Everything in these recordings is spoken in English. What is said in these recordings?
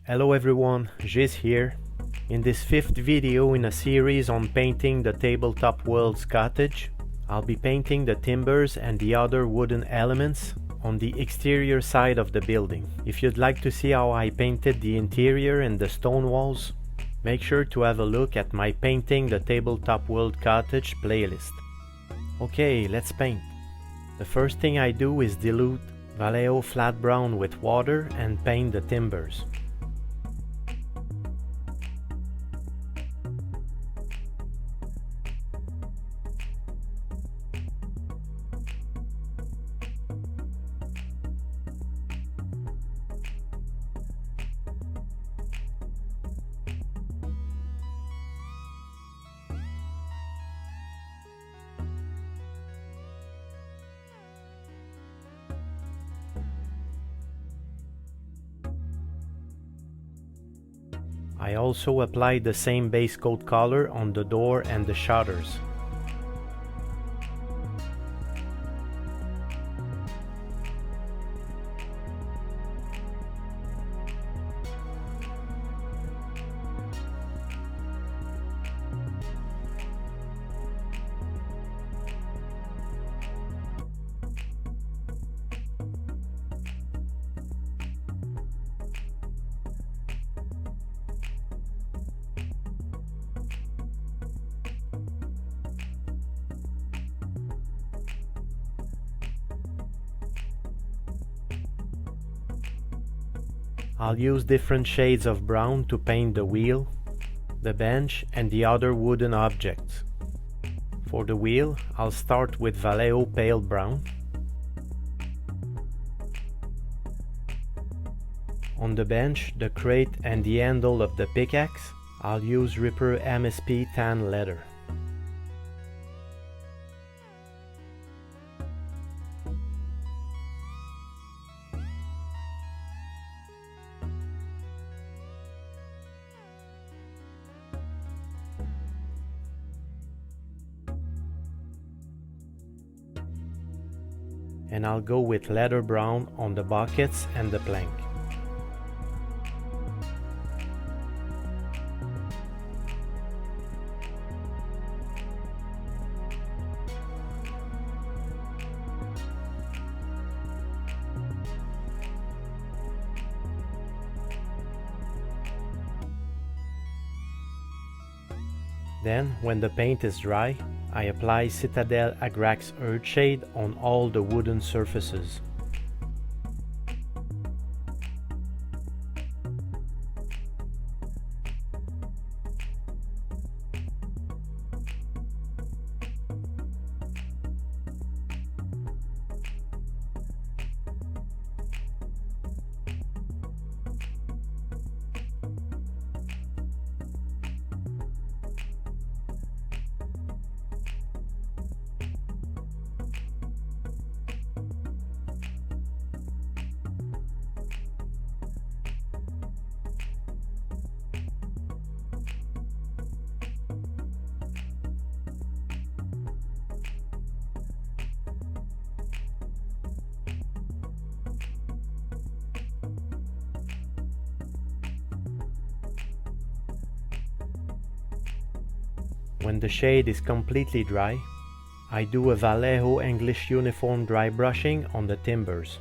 Hello everyone, Giz here. In this fifth video in a series on painting the tabletop world's cottage, I'll be painting the timbers and the other wooden elements on the exterior side of the building. If you'd like to see how I painted the interior and the stone walls, make sure to have a look at my Painting the Tabletop World Cottage playlist. Okay, let's paint. The first thing I do is dilute Vallejo flat brown with water and paint the timbers. I also applied the same base coat color on the door and the shutters. I'll use different shades of brown to paint the wheel, the bench and the other wooden objects. For the wheel, I'll start with Vallejo pale brown. On the bench, the crate and the handle of the pickaxe, I'll use Ripper MSP tan leather. And I'll go with leather brown on the buckets and the plank. Then, when the paint is dry, I apply Citadel Agrax Earthshade on all the wooden surfaces. When the shade is completely dry, I do a Vallejo English uniform dry brushing on the timbers.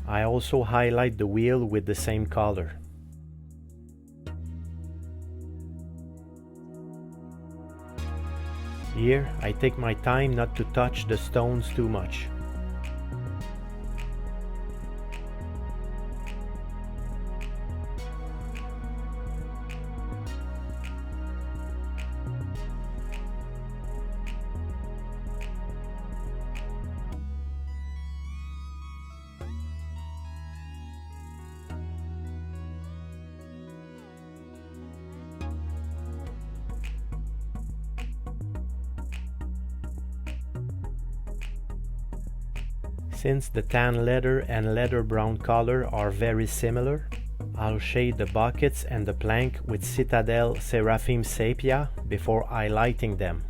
I also highlight the wheel with the same color. Here, I take my time not to touch the stones too much. Since the tan leather and leather brown color are very similar, I'll shade the buckets and the plank with Citadel Seraphim Sepia before highlighting them.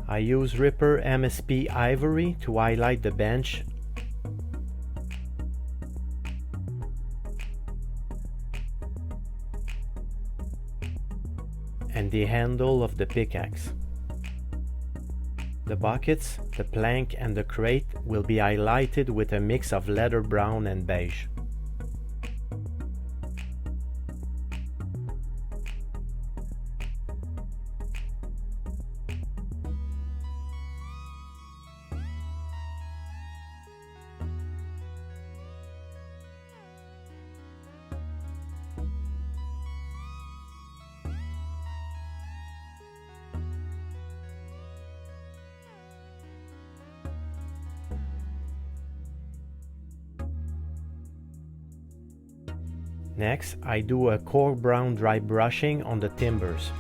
I use Ripper MSP Ivory to highlight the bench and the handle of the pickaxe. The buckets, the plank and the crate will be highlighted with a mix of leather brown and beige. Next, I do a core brown dry brushing on the timbers.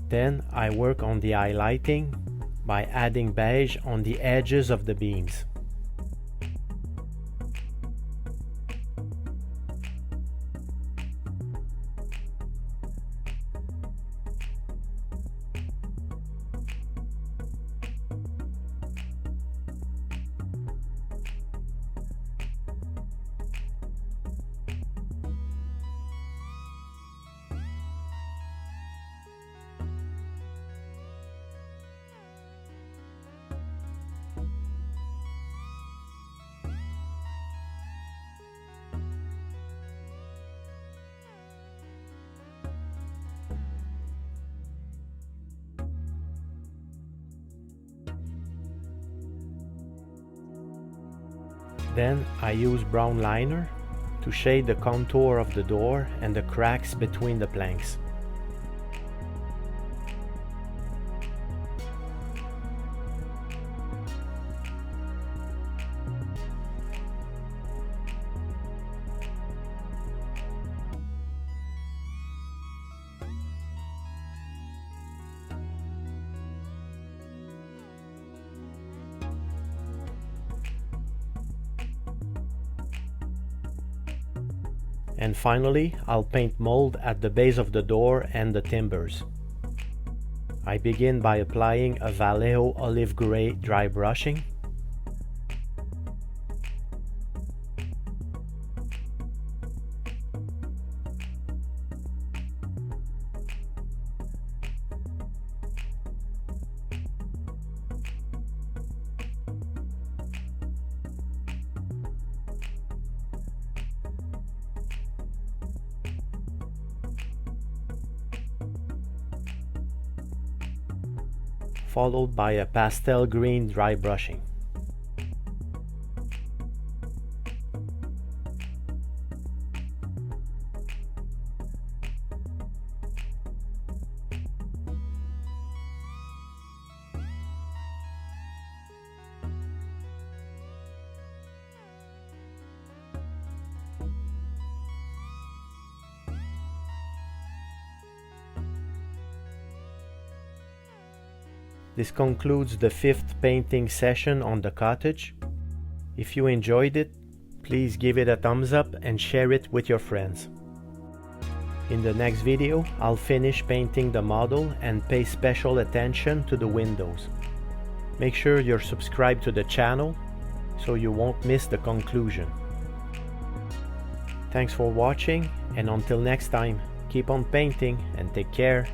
Then I work on the highlighting by adding beige on the edges of the beams. Then I use brown liner to shade the contour of the door and the cracks between the planks. And finally, I'll paint mold at the base of the door and the timbers. I begin by applying a Vallejo olive grey dry brushing. Followed by a pastel green dry brushing. This concludes the 5th painting session on the cottage. If you enjoyed it, please give it a thumbs up and share it with your friends. In the next video, I'll finish painting the model and pay special attention to the windows. Make sure you're subscribed to the channel so you won't miss the conclusion. Thanks for watching, and until next time, keep on painting and take care.